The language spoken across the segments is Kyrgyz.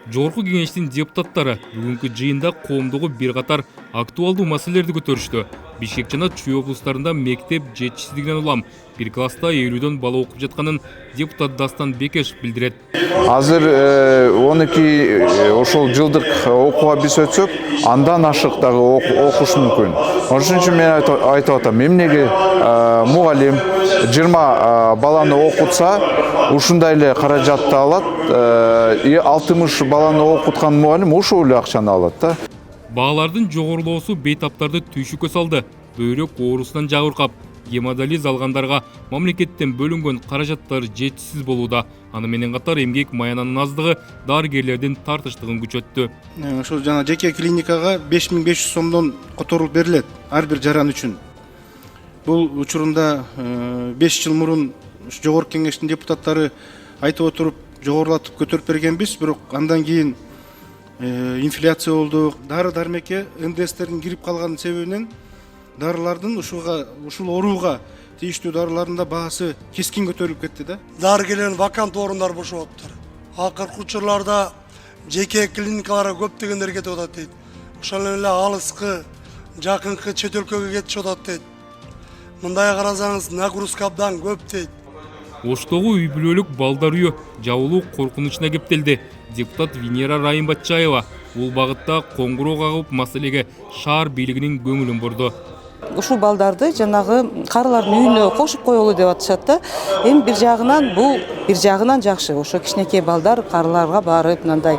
Жогорку кеңештин депутаттары бүгүнкү жыйында коомдогу бир катар актуалдуу маселелерди көтөрүштү. Бишкек жана Чүй облустарында мектеп жетишсиздигинен улам бир класста 50дөн бала окуп жатканын депутат Дастан Бекешев билдирет. Азыр 12 ошол жылдык окууга биз өтсөк, андан ашык дагы окуш мүмкүн. Ошон үчүн мен айтып атам, эмнеге мугалим 20 баланы окутса, ушундай эле каражатты алат, 60 баланы окуткан мугалим ошол эле акчаны алат да. Баалардын жогорулоосу бейтаптарды түйшүккө салды. Бөйрөк оорусунан жабыркап, гемодиализ алгандарга мамлекеттен бөлүнгөн каражаттар жетишсиз болууда. Аны менен катар эмгек маянанын аздыгы дарыгерлердин тартыштыгын күчөттү. Ошол жана жеке клиникага 5500 сомдон которулуп берилет ар бир жаран үчүн. Бул учурунда 5 жыл мурун жогорку кеңештин депутаттары айтып отуруп, жогорулатып көтөрүп бергенбиз, бирок андан кийин инфляция болду. Дары дармекке НДСтердин кирип калган себебинен дарылардын ушул орууга тийиштүү дарылардын да баасы кескин көтөрүлүп кетти да. Дарыгерлердин вакант орундар бошоп атыптыр. Акыркы учурларда жеке клиникаларга көптөгөндөр кетип атат дейт. Ошол эле алыскы, жакынкы чет өлкөгө кетишип атат дейт. Мындай карасаңыз нагрузка абдан көп дейт. Оштогу үй бүлөлүк балдар үйү жабылуу коркунучуна кептелди. Депутат Венера Райымбатчаева бул багытта коңгуроо кагып маселеге шаар бийлигинин көңүлүн бурду. Ушул балдарды жанагы карылардын үйүнө кошуп коелу деп атышат да. Эми бир жагынан жакшы. Ошо кичинекей балдар карыларга барып, мындай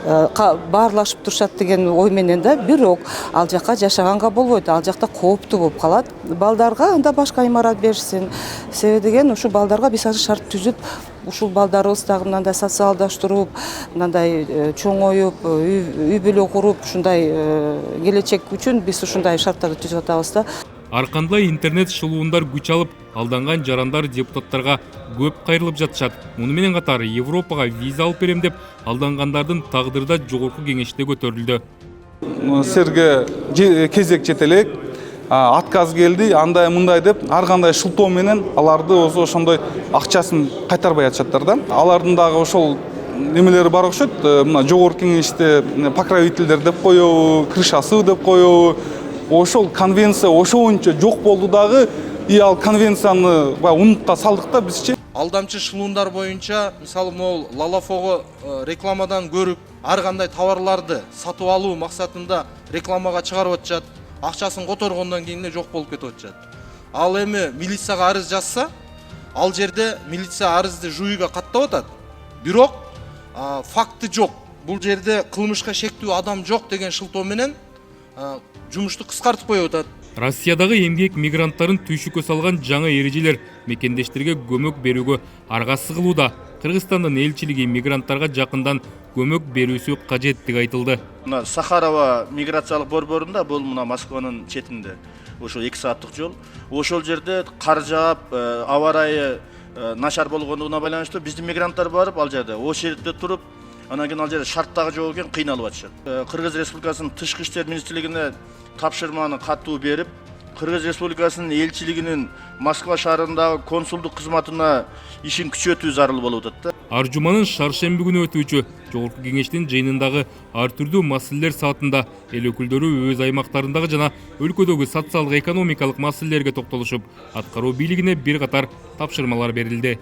баарлашып турушат деген ой менен да, бирок ал жакка жашаганга болбойт. Ал жакта кооптуу болуп калат. Балдарга анда башка имарат беришсин. Себеби деген ушул балдарга биз азыр шарт түзүп, ушул балдарыбыз дагы мындай социалдаштырып, мындай чоңоюп, үй бүлө куруп, ушундай келечек үчүн биз ушундай шарттарды түзүп атабыз да. Ар кандай интернет шылуундар күч алып, алданган жарандар депутаттарга көп кайрылып жатышат. Муну менен катар Европага виза алып берем деп алдангандардын тагдыры да жогорку кеңеште көтөрүлдү. Силерге кезек жетелек, отказ келди, андай мындай деп ар кандай шылтоо менен аларды ошондой акчасын кайтарбай атышаттар да. Алардын дагы ошол немелери бар окшойт. Мына жогорку кеңеште покровительдер деп коебу, крышасы деп коебу. Ошол конвенция ошо боюнча жок болду дагы, ал конвенцияны унутка салдык да бизчи. Алдамчы шылуундар боюнча, мисалы могул Лалафого рекламадан көрүп, ар кандай товарларды сатып алуу максатында рекламага чыгарып атышат. Акчасын которгондон кийин жок болуп кетип атышат. Ал эми милицияга арыз жазса, ал жерде милиция арызды жууйга каттап атат. Бирок факты жок. Бул жерде кылмышка шектүү адам жок деген шылтоо менен жумушту кыскартып коюп атат. Россиядагы эмгек мигранттарын түйшүккө салган жаңы эрежелер мекендештерге көмөк берүүгө аргасы кылууда. Кыргызстандын элчилиги мигранттарга жакындан көмөк берүүсү кажеттиги айтылды. Мына Сахарова миграциялык борборунда, бул мына Москванын четинде, ошол 2 сааттык жол. Ошол жерде кар жаап, аба ырайы начар болгондугуна байланыштуу биздин мигранттар барып, ал жерде ошол жерде туруп, анан кийин ал жерде шарттагы жок экен, кыйналып атышат. Кыргыз Республикасынын Тышкы иштер министрлигине тапшырманы катуу берип, Кыргыз Республикасынын элчилигинин Москва шаарындагы консулдук кызматына ишин күчөтүү зарыл болуп атат. Ар жуманын шаршемби күнү өтүүчү жогорку кеңештин жыйынындагы ар түрдүү маселелер саатында эл өкүлдөрү өз аймактарындагы жана өлкөдөгү социалдык экономикалык маселелерге токтолушуп, аткаруу бийлигине бир катар тапшырмалар берилди.